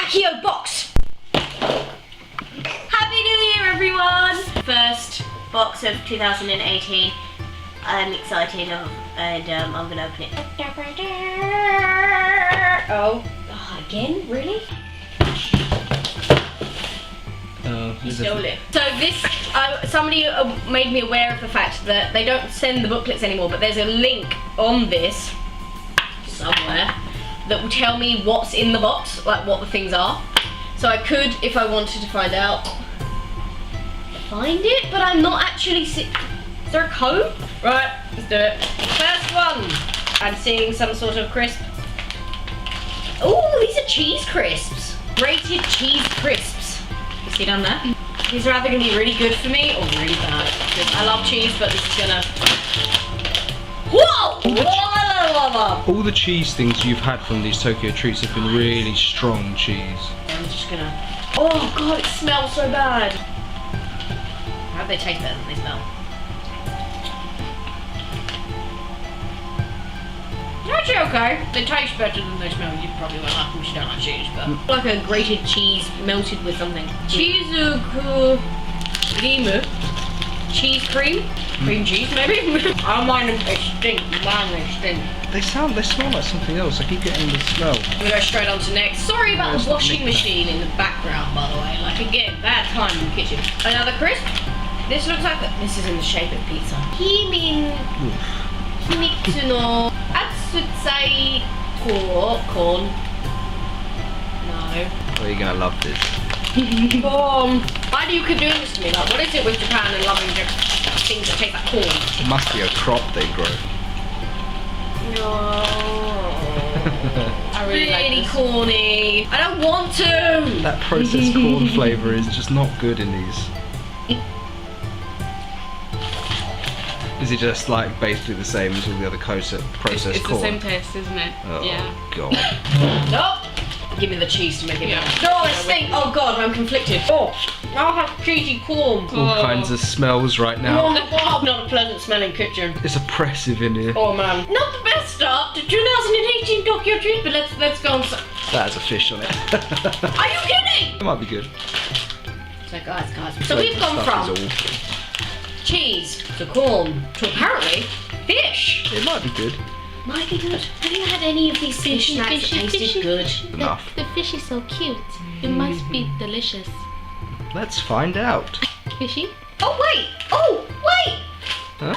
Accio box. Happy New Year, everyone! First box of 2018. I'm excited and I'm gonna open it. Oh, again? Really? You stole it. So this, somebody made me aware of the fact that they don't send the booklets anymore, but there's a link on this somewhere that will tell me what's in the box, like what the things are. So I could, if I wanted to find out, find it, but I'm not actually Is there a code? Right, let's do it. First one. I'm seeing some sort of crisp. Oh, these are cheese crisps. Grated cheese crisps. You see down there? These are either going to be really good for me or really bad. I love cheese, but this is going to... Whoa! All the cheese things you've had from these Tokyo treats have been really strong cheese. I'm just going to... Oh, God, it smells so bad. How do they taste better than they smell? They're actually okay. They taste better than they smell. You probably won't like them if you don't like cheese, but... Like a grated cheese melted with something. Cheese cream. Cheese cream? Cream cheese, maybe? Oh, mine, they stink. They smell like something else. I keep getting the smell. We'll go straight on to next. Sorry about the washing machine in the background, by the way. Like, again, bad time in the kitchen. Another crisp. This looks like this is in the shape of pizza. Himitsu no Atsutsai corn. No. Oh, you're gonna love this. Why do you keep doing this to me? Like, what is it with Japan and loving things that taste like corn? It must be a crop they grow. No. I really like this. Corny. I don't want to. That processed corn flavour is just not good in these. Is it just like basically the same as all the other processed corn? It's the same taste, isn't it? Oh, yeah. God. Nope. Give me the cheese to make it better. No, I stink. Oh God, I'm conflicted. Oh, I'll have cheesy corn. All kinds of smells right now. Oh, wow. Not a pleasant smelling kitchen. It's oppressive in here. Oh man. Not the best start to 2018 Tokyo treat, but let's go on. That has a fish on it. Are you kidding? It might be good. So guys. So we've gone from cheese to corn to apparently fish. It might be good. Might be good. Have you had any of these fish snacks that tasted good? Enough. The fish is so cute. It must be delicious. Let's find out. Fishy? Oh wait! Huh?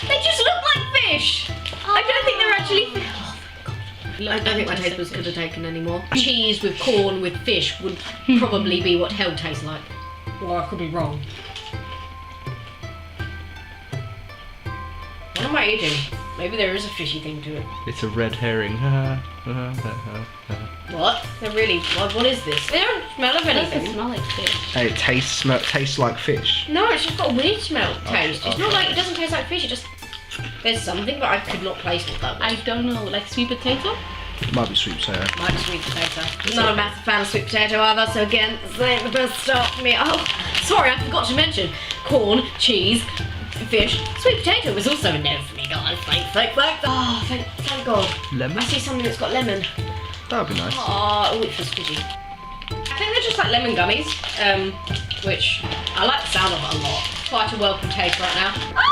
They just look like fish! I don't think they're actually fish. I don't think my taste buds could have taken any more. Cheese with corn with fish would probably be what hell tastes like. Or I could be wrong. What am I eating? Maybe there is a fishy thing to it. It's a red herring. What? They're really... What is this? They don't smell of It doesn't anything. smell like fish. Hey, it tastes like fish. No, it's just got a weird taste. It's not okay. like... It doesn't taste like fish, it just... There's something, but I could not place what that was. I don't know, like sweet potato? It might be sweet potato. Might be sweet potato. I'm not a massive fan of sweet potato either, so again, this ain't the best start for me. Oh, sorry, I forgot to mention. Corn, cheese, fish, sweet potato was also in there for me, guys. Thank God. Lemon? I see something that's got lemon. That would be nice. Oh, it feels fishy. I think they're just like lemon gummies, which I like the sound of it a lot. Quite a welcome taste right now. Oh,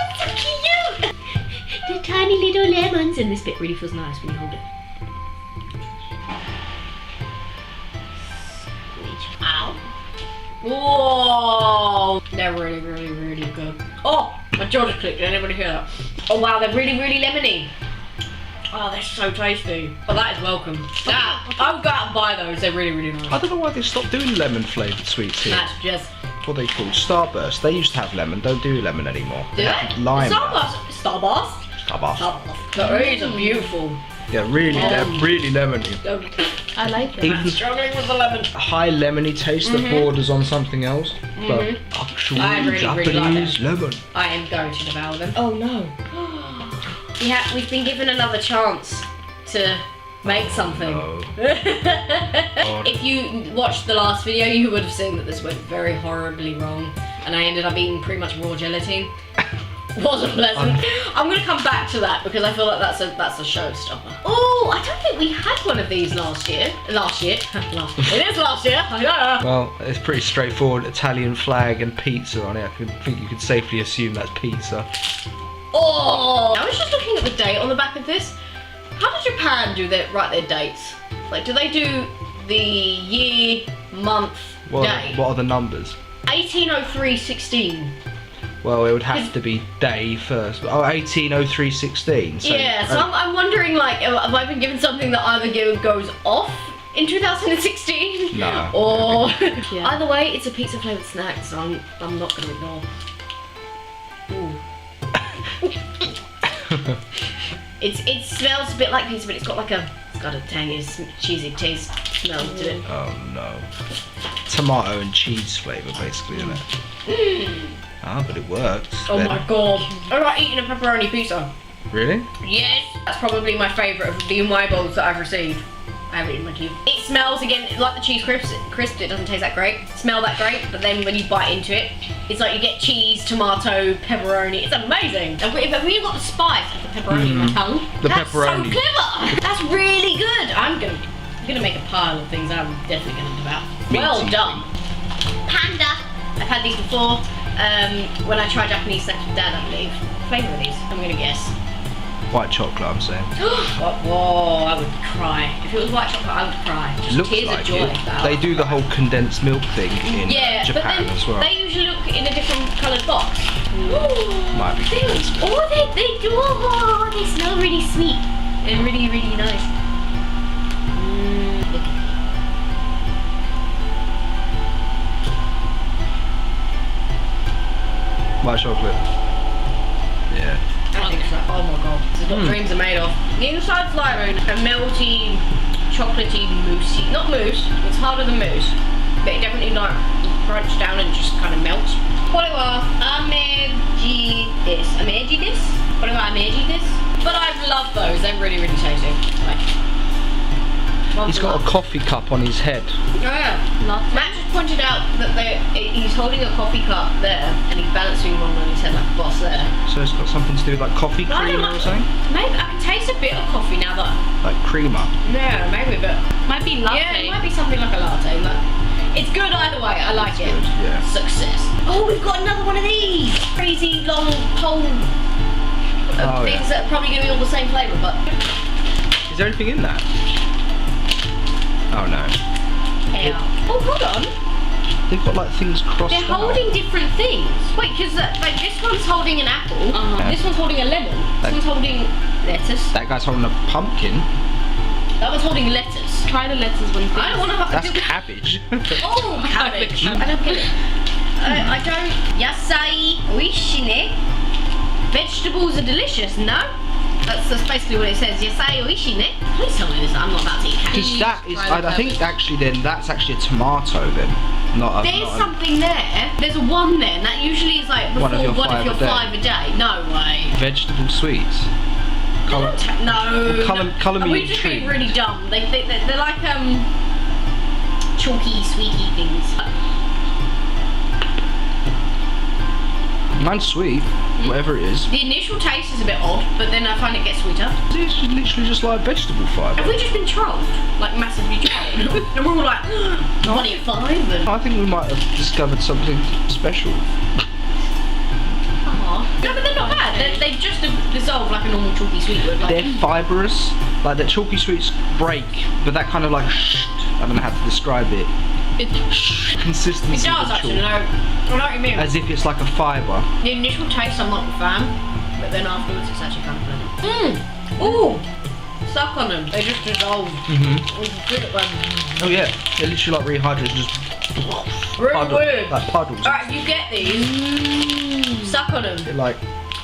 it's so cute! The tiny little lemons, and this bit really feels nice when you hold it. Ow. Whoa! They're really, really, really good. Oh, my jaw just clicked. Did anybody hear that? Oh wow, they're really, really lemony. Oh, they're so tasty. Oh, that is welcome. That, I would go out and buy those. They're really, really nice. I don't know why they stopped doing lemon flavoured sweets here. That's just... What are they called? Starburst. They used to have lemon. Don't do lemon anymore. Do they it? have lime. Starburst? Those are beautiful. Yeah, really, really lemony. I like them. Even Struggling with the lemon. high lemony taste that borders on something else. But actual I really, Japanese really like lemon. I am going to devour them. Oh no. Yeah, we've been given another chance to make something. Oh. If you watched the last video, you would have seen that this went very horribly wrong, and I ended up eating pretty much raw gelatin. Wasn't pleasant. I'm gonna come back to that because I feel like that's a showstopper. Oh, I don't think we had one of these last year. Last year. It is last year. I know. Well, it's pretty straightforward. Italian flag and pizza on it. I think you could safely assume that's pizza. Oh! I was just looking at the date on the back of this. How does Japan write their dates? Like, do they do the year, month, day? What are the numbers? 1803-16. Well, it would have to be day first. Oh, 1803-16. So, yeah, so I'm wondering, like, have I been given something that either goes off in 2016? No. Or Yeah. either way, it's a pizza flavoured snack, so I'm not going to ignore. Ooh. It smells a bit like pizza, but it's got a tangy, cheesy taste smell to it. Oh no. Tomato and cheese flavour, basically, isn't it? Ah, but it works. Oh then. my god. I like eating a pepperoni pizza. Really? Yes. That's probably my favourite of the umai bowls that I've received. I have it in my queue. It smells, again, like the cheese crisp, it doesn't taste that great. Smell that great, but then when you bite into it, it's like you get cheese, tomato, pepperoni. It's amazing. Have you got the spice of the pepperoni in my tongue? The That's pepperoni. so clever. That's really good. I'm gonna make a pile of things I'm definitely gonna devour. Well done. Panda. I've had these before. When I tried Japanese snacks with Dad, I believe. Flavour of these? I'm gonna guess. White chocolate, I'm saying. Whoa, I would cry. If it was white chocolate, I would cry. Just Looks tears like of joy. it. They do the whole condensed milk thing in Yeah, but Japan then as well. they usually look in a different coloured box. Might be condensed milk. Oh, they do. Oh, they smell really sweet and really, really nice. White chocolate. Yeah. I think so. Oh my god, this is what dreams are made of. The inside's like a melty, chocolatey, moussey. Not mousse, it's harder than mousse. But it definitely like crunch down and just kind of melts. But I love those, they're really, really tasty. Like, He's got a coffee cup on his head. yeah. Matt just pointed out that he's holding a coffee cup there and he's balancing one on his head like a boss there. So it's got something to do with like coffee I don't creamer know. or something? Maybe I can taste a bit of coffee now that. Like creamer. Yeah, maybe, but Might be latte. yeah, it might be something like a latte. But it's good either way. I like it. Good, yeah. Success. Oh, we've got another one of these crazy long pole things that are probably going to be all the same flavour, but. Is there anything in that? Oh no. Oh, hold on. They've got like things crossed They're out. holding different things. Wait, because like this one's holding an apple. This one's holding a lemon. This one's holding lettuce. That guy's holding a pumpkin. That one's holding lettuce. Try the lettuce when I don't want to have That's cabbage. Oh, cabbage. I don't get it. I don't. Yasai oishine. Vegetables are delicious, no? That's basically what it says. Yasai oishine. Please tell me this. I'm not about to eat cabbage. Because that is, I think actually then that's actually a tomato then. Not a, There's not a- something there. There's a one there, and that usually is like before One of your five a day. 5 a day. No way. vegetable sweets. Colour, No. colour me We're just being intrigued. really dumb. They're like chalky, sweetie things. Mine's sweet, whatever it is. The initial taste is a bit odd, but then I find it gets sweeter. It's literally just like vegetable fibre. Have we just been trolled? Like massively trolled? And we're all like, 25 and... I think we might have discovered something special. Aw. No, but they're not bad. They just dissolve like a normal chalky sweet would. Like, They're fibrous, like the chalky sweets break, but that kind of like I don't know how to describe it. Consistency it does of actually, chalk. I know what you mean. As if it's like a fibre. The initial taste I'm not a fan, but then afterwards it's actually kind of pleasant. Ooh! Suck on them. They just dissolve. Oh yeah, they're literally like rehydrated, just Really weird. like puddles. Alright, you get these. Suck on them. They're like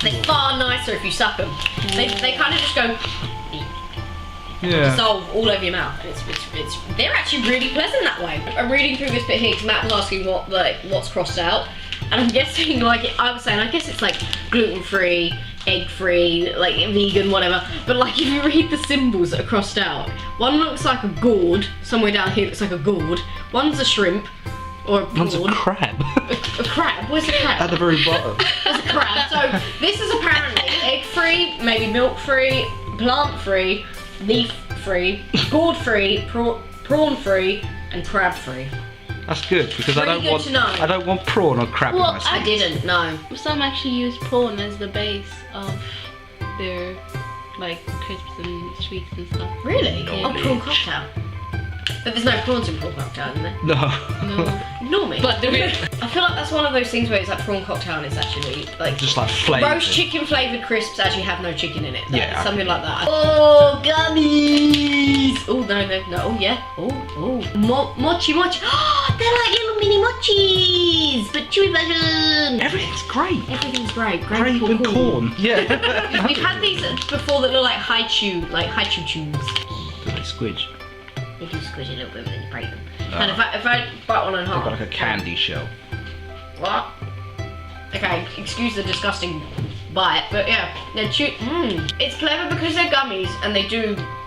They're far nicer if you suck them. They kind of just go dissolve all over your mouth. They're actually really pleasant that way. I'm reading through this bit here because Matt was asking what's crossed out, and I'm guessing I was saying I guess it's like gluten-free, egg-free, like vegan, whatever. But like if you read the symbols that are crossed out, one looks like a gourd. Somewhere down here looks like a gourd. One's a shrimp. or a prawn. One's a crab. A crab? Where's the crab? At the very bottom. There's a crab. So this is apparently egg-free, maybe milk-free, plant-free, leaf-free, gourd-free, prawn-free, and crab-free. That's good because Pretty good to know. I don't want prawn or crab in Well, my I steak. didn't know. Some actually use prawn as the base of their like crisps and sweets and stuff. Really? Yeah. Oh, prawn cocktail. But there's no prawns in prawn cocktail, isn't there? No. No. Ignore me. But there is. I feel like that's one of those things where it's like prawn cocktail and it's actually like Just like flavour. roast chicken flavoured crisps actually have no chicken in it. Like, Yeah. something like that. Oh, gummies! Oh, no. Oh, yeah. Oh. Mochi. Oh, they're like little mini mochis, but chewy version. Everything's great. Everything's great. Grape and corn. Yeah. We've had these before that look like high chew tubes. Do they squidge? You do squish a little bit and then you break them. And if I bite one in They've half. got like a candy shell. What? Okay, excuse the disgusting bite, but yeah, they're It's clever because they're gummies and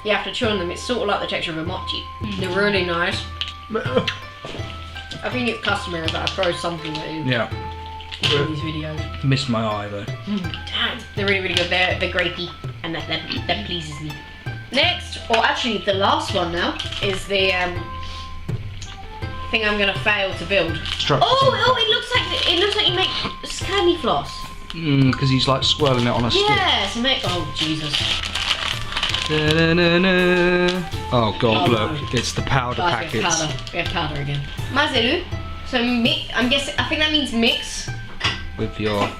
you have to chew on them. It's sort of like the texture of a mochi. They're really nice. I think it's customary that I throw something at you Yeah. in these videos. Missed my eye though. Damn, they're really good. They're grapey, and that pleases me. Next, or actually the last one now, is the thing I'm gonna fail to build. It looks like you make candy floss. Because he's like swirling it on a stick. Yes, oh Jesus. Da-na-na-na. Oh god, Oh, look, no. it's the powder Guys, we have packets. powder. We have powder again. Mazelu. So I think that means mix. With your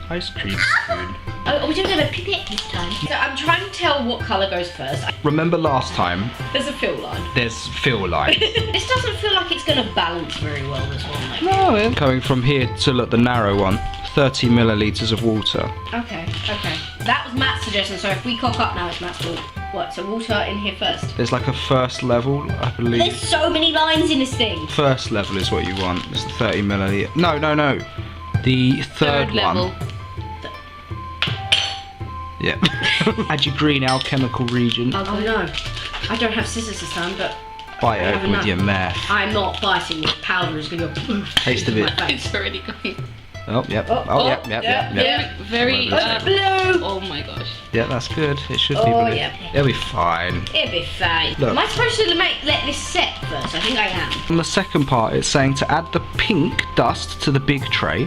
ice cream spoon. Oh, we don't have a pipette this time. So I'm trying to tell what colour goes first. Remember last time, There's a fill line. there's fill line. This doesn't feel like it's going to balance very well, this one. Like. No, yeah. Going from here to look, the narrow one, 30 millilitres of water. Okay. That was Matt's suggestion, so if we cock up now, it's Matt's fault. What, so water in here first? There's like a first level, I believe. There's so many lines in this thing. First level is what you want. It's the 30 millilitre. No. The third level. one. Yeah. Add your green alchemical reagent. Oh no. I don't have scissors this time, but Bite I have open with enough. your mouth. I'm not biting it. Powder is going to go poof. Taste of in it. my face. It's already going. Oh, yep. Yep. Very. It's blue. Oh my gosh. Yeah, that's good. It should be Oh, blue. yeah. It'll be fine. It'll be fine. Look. Am I supposed to let this set first? I think I am. On the second part, it's saying to add the pink dust to the big tray,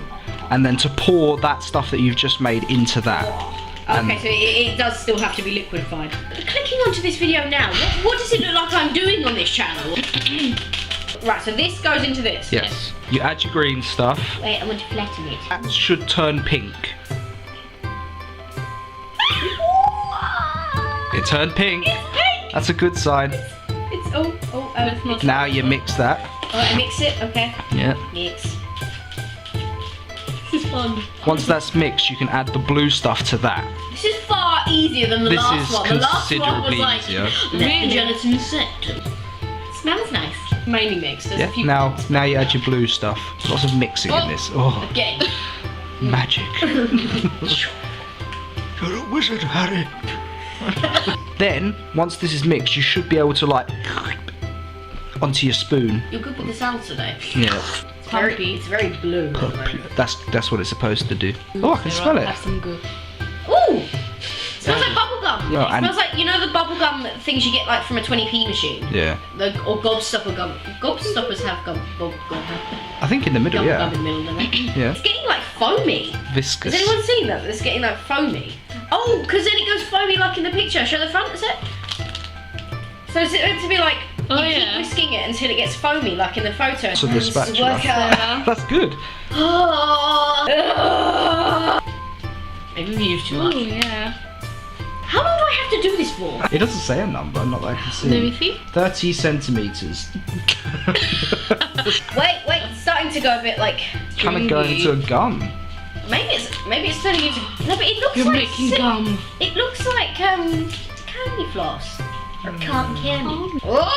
and then to pour that stuff that you've just made into that. Okay, so it does still have to be liquefied. Clicking onto this video now, what does it look like I'm doing on this channel? Right, so this goes into this. Yes. You add your green stuff. Wait, I want to flatten it. That should turn pink. It turned pink. It's pink! That's a good sign. It's not. Now you mix that. I mix it, okay. Yeah. Mix. This is fun. Once that's mixed, you can add the blue stuff to that. This is far easier than the This last is one. The last one was considerably like, easier. let the Really? gelatin set. Smells nice. Mainly mixed. There's a Yeah. few Now you add your blue stuff. Lots of mixing in this. Oh, again. magic. You're a wizard, Harry. Then, once this is mixed, you should be able to like onto your spoon. You're good with the sounds today. Yeah. It's very blue. That's what it's supposed to do. Oh, I can smell it. Have some good. Ooh! Smells like bubblegum. No, It and- smells like, you know the bubblegum things you get like from a 20p machine? Yeah. Or gobstopper gum. Gobstoppers have gum. I think in the middle, Gum yeah. in the middle, don't they? Yeah. It's getting like foamy. Viscous. Has anyone seen that? It's getting like foamy. Oh, because then it goes foamy like in the picture. Show the front, is it? So is it meant to be like, Oh, you yeah. keep whisking it until it gets foamy like in the photo? So the Let's spatula. work out. That's good. Maybe we used too Oh much. yeah. How long do I have to do this for? It doesn't say a number, not that I can see. Let me see. 30 centimetres. Wait, it's starting to go a bit like. Kind of going into a gum. Maybe it's turning into. No, but it looks You're like. making gum. It looks like candy floss or cotton candy. Oh.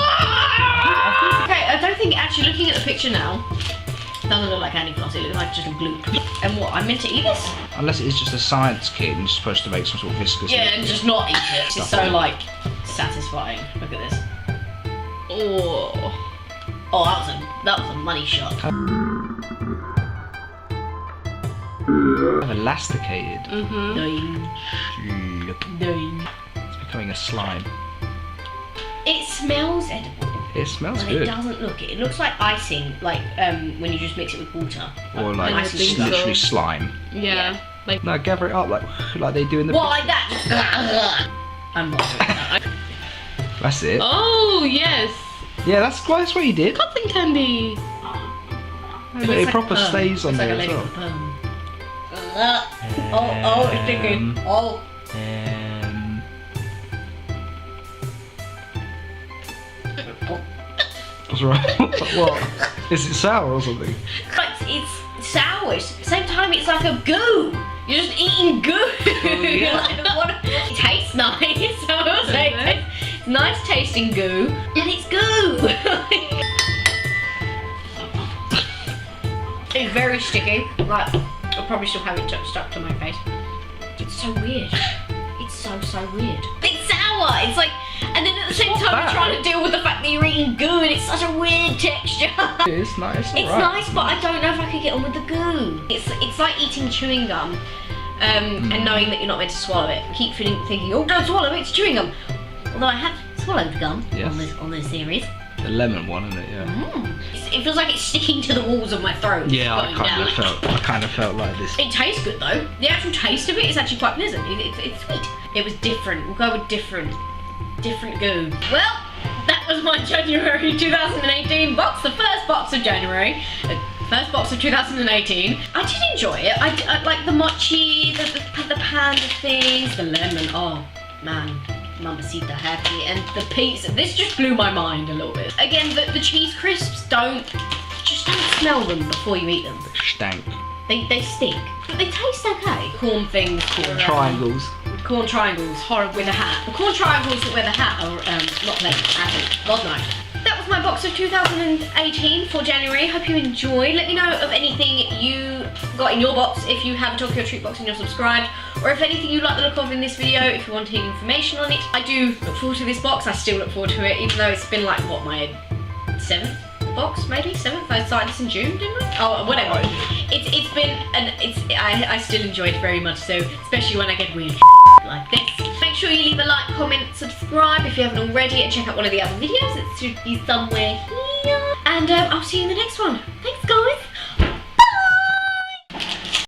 Okay, I don't think actually looking at the picture now. It doesn't look like candy floss. It looks like just a gloop. And what? I'm meant to eat this? Unless it is just a science kit and you're supposed to make some sort of viscous. Yeah, and liquid. just not eat it. It's so like satisfying. Look at this. Oh. Oh, that was a That was a money shot. Elasticated. It's becoming a slime. It smells edible. It smells But good. it doesn't look it. It looks like icing, like when you just mix it with water. Or like icing it's stuff. literally slime. Yeah. Like No, gather it up like they do in the. What, like that? I'm not doing that. That's it. oh yes, Yeah, that's what you did. cotton candy. But it proper stays on It's like there a as lady well. with a perm. Oh, it's sticking. Oh. What's wrong? What? Is it sour or something? But it's sour. At the same time, it's like a goo. You're just eating goo. yeah. It tastes nice. I will say it's nice tasting goo, and it's goo. It's very sticky. Like I'll probably still have it stuck to my face. It's so weird. It's so weird. It's sour. It's like, and then at the same time, you're trying to deal with the fact that you're eating goo, and it's such a weird texture. It's nice. It's nice, but I don't know if I could get on with the goo. It's like eating chewing gum, and knowing that you're not meant to swallow it. I keep thinking, oh, don't swallow it, it's chewing gum. Although I have swallowed gum on this series. The lemon one, isn't it? Yeah. It feels like it's sticking to the walls of my throat. Yeah, I going down. kind of felt like this. It tastes good though. The actual taste of it is actually quite pleasant. It's sweet. It was different. We'll go with different goo. Well, that was my January 2018 box. The first box of January. First box of 2018. I did enjoy it. I like the mochi, the panda things, the lemon. Oh man, Mamacita happy, and the pizza. This just blew my mind a little bit. Again, the cheese crisps just don't smell them before you eat them. Stank. They stink, but they taste okay. Corn things, Triangles. corn triangles, horrible with a hat. The corn triangles that wear the hat are not pleasant at all. God no. That was my box of 2018 for January. Hope you enjoyed. Let me know of anything you got in your box if you have a Tokyo Treat box and you're subscribed, or if anything you like the look of in this video, if you want any information on it. I do look forward to this box. I still look forward to it, even though it's been like, what, my 7th box, maybe? 7th? I started this in June, didn't I? Oh, whatever. It's been, I still enjoy it very much so, especially when I get weird like this. Make sure you leave a like, comment, subscribe if you haven't already, and check out one of the other videos. It should be somewhere here. And I'll see you in the next one. Thanks, guys.